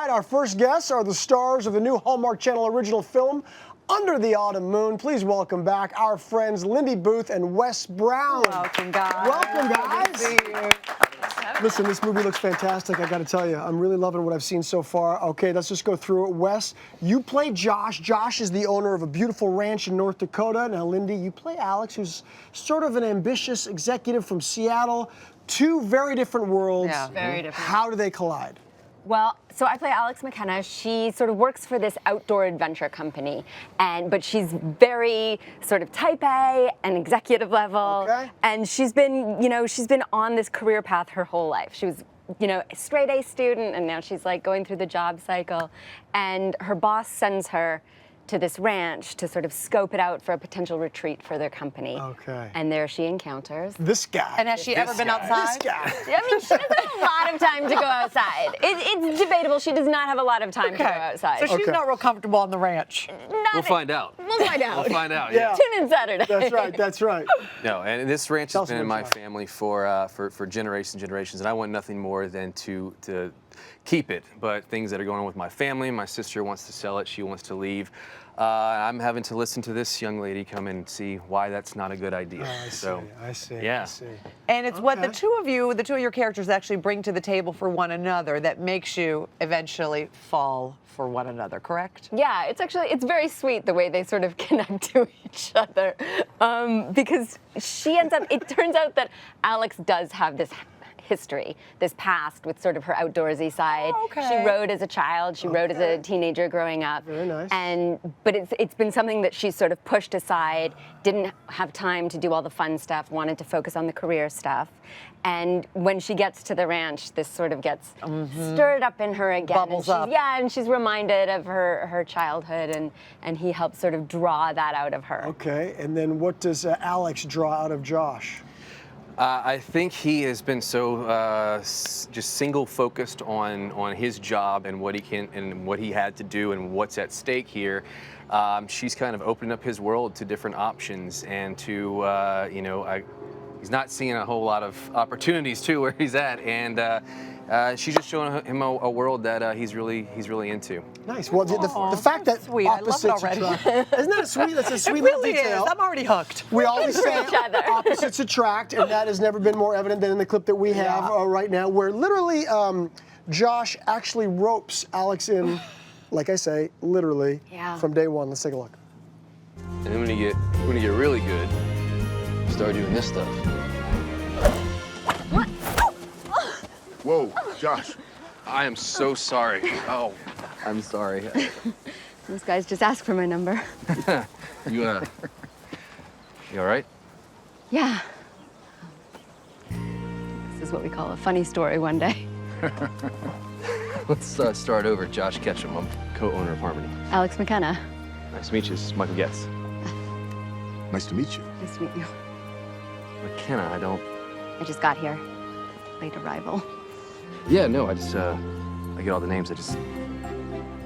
right, our first guests are the stars of the new Hallmark Channel Original film, Under the Autumn Moon. Please welcome back our friends Lindy Booth and Wes Brown. Welcome, guys. Welcome, guys. Good to see you. Listen, this movie looks fantastic, I gotta tell you. I'm really loving what I've seen so far. Okay, let's just go through it. Wes, you play Josh. Josh is the owner of a beautiful ranch in North Dakota. Now, Lindy, you play Alex, who's sort of an ambitious executive from Seattle. Two very different worlds. Yeah, very different. How do they collide? Well, so I play Alex McKenna. She sort of works for this outdoor adventure company, but she's very sort of type A and executive level. Okay. And she's been on this career path her whole life. She was, a straight A student, and now she's like going through the job cycle. And her boss sends her to this ranch to sort of scope it out for a potential retreat for their company. Okay. And there she encounters This guy. And has she ever been outside? This guy. I mean, she doesn't have a lot of time to go outside. It's debatable. She does not have a lot of time to go outside. So she's not real comfortable on the ranch. We'll find out. We'll find out. We'll find out. Yeah. Tune in Saturday. That's right, that's right. No, and this ranch Tell has us been in about my Josh. family for generations and generations, and I want nothing more than to keep it. But things that are going on with my family, my sister wants to sell it, she wants to leave. I'm having to listen to this young lady come and see why that's not a good idea. I see. Yeah. I see. And it's what the Okay. two of your characters actually bring to the table for one another that makes you eventually fall for one another, correct? Yeah, it's very sweet the way they sort of connect to each other. Because it turns out that Alex does have this history, this past with sort of her outdoorsy side. Oh, okay. She rode as a child, she rode as a teenager growing up. Very nice. But it's been something that she's sort of pushed aside, didn't have time to do all the fun stuff, wanted to focus on the career stuff. And when she gets to the ranch, this sort of gets stirred up in her again. Bubbles and up. Yeah, and she's reminded of her childhood, and he helps sort of draw that out of her. Okay, and then what does Alex draw out of Josh? I think he has been so just single focused on his job and what he had to do and what's at stake here. She's kind of opened up his world to different options and to he's not seeing a whole lot of opportunities too where he's at, and she's just showing him a world that he's really into. Nice. Well, the fact that sweet. I love it opposites already. attract. Isn't that sweet? That's a sweet It little really detail. is. I'm already hooked. We always say each other. opposites attract, and that has never been more evident than in the clip that we have right now, where literally Josh actually ropes Alex in, like I say, literally from day one. Let's take a look. And then when you get really good, you start doing this stuff. Whoa, Josh. I am so sorry. Oh, I'm sorry. Those guys just asked for my number. You all right? Yeah. This is what we call a funny story one day. Let's start over. Josh Ketchum, I'm co-owner of Harmony. Alex McKenna. Nice to meet you. This is Michael Getz. Nice to meet you. Nice to meet you. McKenna, I just got here. Late arrival. Yeah, no, I get all the names. I just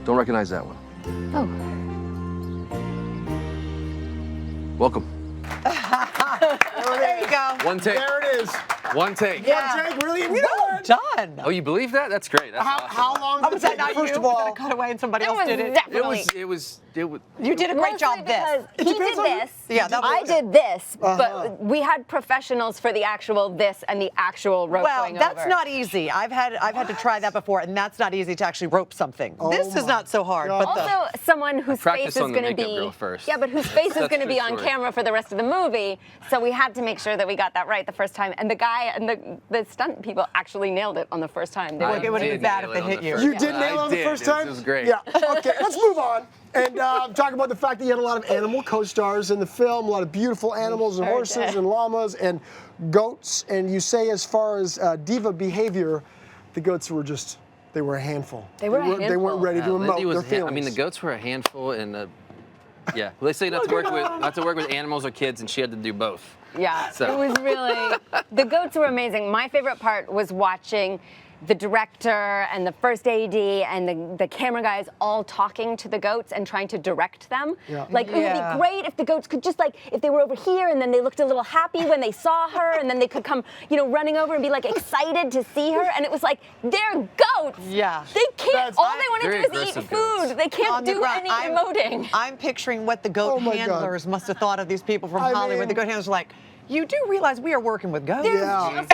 don't recognize that one. Oh. Welcome. There you go. One take. There it is. One take. Yeah. One take, really? Well done. Oh, you believe that? That's great. That's awesome. How long Oh, did was it that take? not First you? of all, Was that a cutaway and somebody It else was did it? definitely. It was. You did a great job this. Because he did this. Yeah, that was I good. did this, but we had professionals for the actual this and the actual rope Well, going that's over. not easy. I've had to try that before, and that's not easy to actually rope something. this is my not so hard. God. But Also, someone whose practiced face is on the going to makeup be girl first. yeah, but whose face is That's going to be true on story. camera for the rest of the movie. So we had to make sure that we got that right the first time. And the guy and the stunt people actually nailed it on the first time. They Like, were it would've did been bad nail if it it on hit the you. first You time. did nail it on the I first did. time? This was great. Yeah. Okay, let's move on. And talk about the fact that you had a lot of animal co-stars in the film, a lot of beautiful animals and Sure horses did. and llamas and goats. And you say as far as diva behavior, the goats were they were a handful. They were a They weren't handful. ready to emote Lindy their was. I mean, the feelings. goats were a handful, and yeah. Well, they say not to work with animals or kids, and she had to do both. Yeah, So. it was really, the goats were amazing. My favorite part was watching the director and the first AD and the camera guys all talking to the goats and trying to direct them. Yeah. Like, it would be great if the goats could just, like, if they were over here and then they looked a little happy when they saw her, and then they could come, you know, running over and be, like, excited to see her. And it was like, they're goats. Yeah. They can't, all they want to Very do is eat aggressive food. goats. They can't On the do ground. any emoting. I'm picturing what the goat Oh my God. handlers must have thought of these people from I Hollywood. mean- The goat handlers were like, you do realize we are working with goats? Yeah.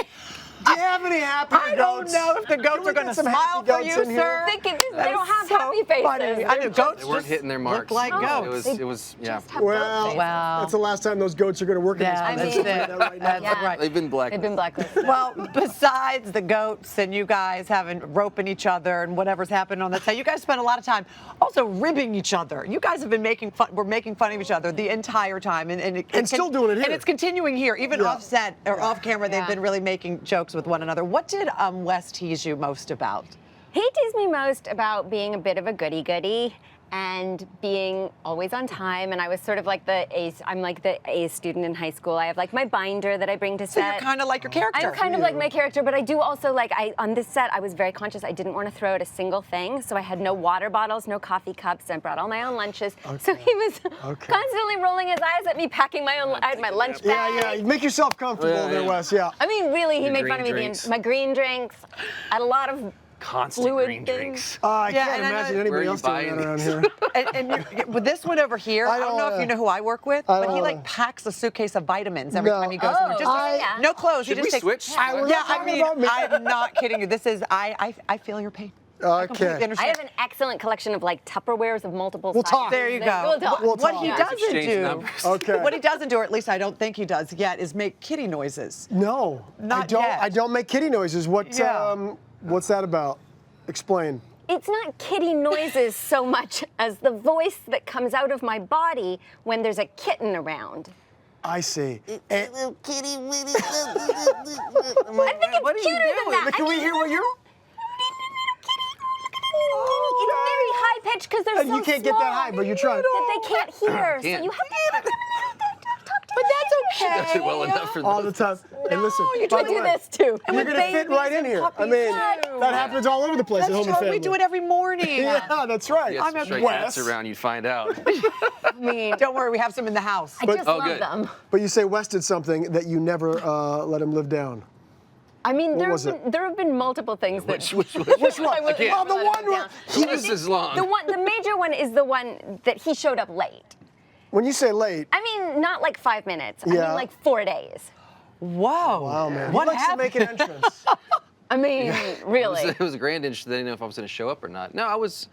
Do you have any happy I don't goats? know if the Can goats we are going to get some smile happy for goats you, in here? sir. They don't have so happy faces. funny. I know goats They weren't just hitting their marks. look like No, goats. It was yeah. Just have Well, goat faces. Wow. that's the last time those goats are going to work in this Yeah, place. that's I'll tell you it. that right now. That's Yeah. right. They've been blacklisted. They've been blacklisted. Well, besides the goats and you guys having roping each other and whatever's happening on that set, you guys spend a lot of time also ribbing each other. You guys have been making fun. We're making fun of each other the entire time, And still doing it here. And it's continuing here, even Yeah. off set or off camera. They've Yeah. been really making jokes with one another. What did Wes tease you most about? He teased me most about being a bit of a goody-goody and being always on time. And I was sort of like I'm like the A student in high school. I have like my binder that I bring to So set. you're kind of like your character. I'm kind of like my character, but I do also like, on this set, I was very conscious. I didn't want to throw out a single thing. So I had no water bottles, no coffee cups. I brought all my own lunches. So he was constantly rolling his eyes at me, packing I had my lunch bag. Yeah, yeah. Make yourself comfortable Yeah, there, yeah. Wes. Yeah. I mean, really, he Your made fun of green me. drinks. My green drinks. I had a lot of Constant fluid green things. drinks. I Yeah, can't and I know- imagine Where anybody are else you doing that buying around these? here. And with this one over here, I don't know if you know who I work with, I but he don't like know. packs a suitcase of vitamins every No. time he goes in there. Just yeah. no clothes. Should he we just takes, switch? We're not Yeah, I talking mean, about me. I'm not kidding you. This is I feel your pain. I completely Okay. I understand. have an excellent collection of like Tupperwares of multiple We'll sizes. talk. There you go. We'll talk. We'll What talk. he Let's doesn't exchange do, numbers. Okay. what he doesn't do, or at least I don't think he does yet, is make kitty noises. No, Not I don't. yet. I don't make kitty noises. What? Yeah. What's that about? Explain. It's not kitty noises so much as the voice that comes out of my body when there's a kitten around. I see. I think What it's are you cuter than doing? that. Can we hear what you're? It's very high pitched because they're so You can't get small that high, but you're trying. that they can't hear. So Can't. you have to. But that's okay. Does it well enough for All the time. And listen, You by can the do way, this too. And You're with gonna fit babies right in and here. I puppies, mean, too. that happens all over the place at That's home and true. family. We do it every morning. Yeah, that's right. Yes, I'm a stray Wes. cats around, you'd find out. I mean, Don't worry, we have some in the house. I just Oh, love good. them. But you say Wes did something that you never let him live down. I mean, was there have been multiple things that. Which Which one? I will- Well, the I will let one him where down. he The was. list is long. The major one is the one that he showed up late. When you say late, I mean, not like 5 minutes. I Yeah. mean, like 4 days. Whoa. wow, man, What he likes happened? to make an entrance. I mean, really. It was a grand inch. They didn't know if I was going to show up or not. No, I was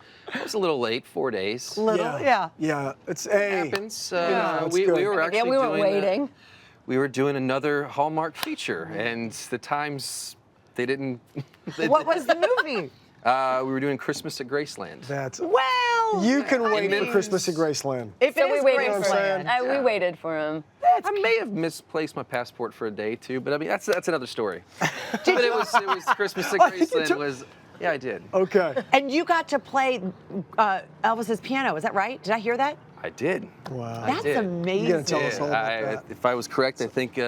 a little late, 4 days. Little, yeah. Yeah, it's a. Happens. that's We good. were actually Yeah, we weren't doing, waiting. We were doing another Hallmark feature, and the times they didn't. What was the movie? We were doing Christmas at Graceland. That's. Well, You can wait for then- Christmas at Graceland. if So it we is waited what for I'm him. saying? We waited for him. I may have misplaced my passport for a day too, but I mean that's another story. But it was Christmas at I think you Graceland took- was. Yeah, I did. Okay. And you got to play Elvis's piano. Is that right? Did I hear that? I did. Wow. That's did. amazing. You're gonna tell us all about that. If I was correct, I think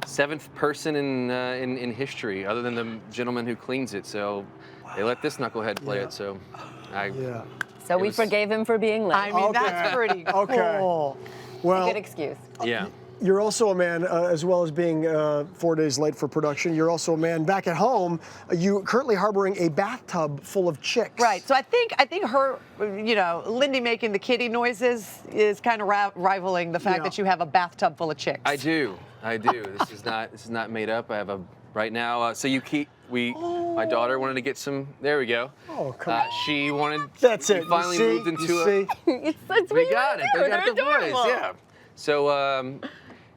seventh person in history, other than the gentleman who cleans it. So they let this knucklehead play it. So Yeah. So we was- forgave him for being late. I mean, Okay. that's pretty Okay. cool. Well, Good excuse. yeah. you're also a man, as well as being 4 days late for production. You're also a man back at home. You currently harboring a bathtub full of chicks. Right. So I think her, Lindy making the kitty noises is kind of rivaling the fact Yeah. that you have a bathtub full of chicks. I do. This is not made up. I have a right now. So my daughter wanted to get some. There we go. Oh, come on. She wanted. That's we it. Finally you see? moved into you a. see? It's We what got you it. do. They got They're the voice. adorable. Yeah. So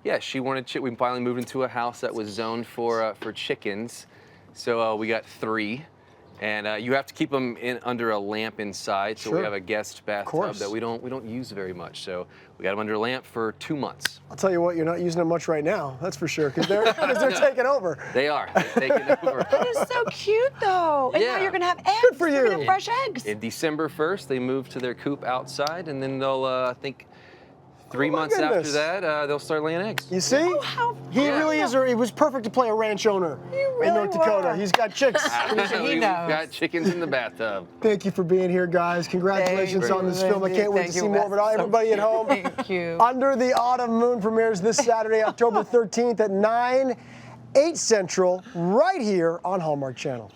yeah, she wanted. We finally moved into a house that was zoned for chickens. So we got 3. And you have to keep them under a lamp inside. So Sure. we have a guest bathtub course. that we don't use very much. So we got them under a lamp for 2 months. I'll tell you what, you're not using them much right now. That's for sure, because they're taking over. They are. They're taking over. That is so cute, though. And now Yeah. you're going to have eggs. Good for You're gonna you. have fresh eggs. In December 1st, they moved to their coop outside, and then they'll, I think, 3 Oh, my months after goodness. that, they'll start laying eggs. You see? He really is. He was perfect to play a ranch owner in really North Dakota. was. He's got chicks. We've knows. got chickens in the bathtub. Thank you for being here, guys. Congratulations Thank on you, this film. I Lindy. can't wait Thank to you, see more of it. Wes. So Everybody at cute. home. Thank you. Under the Autumn Moon premieres this Saturday, October 13th at 9, 8 Central, right here on Hallmark Channel.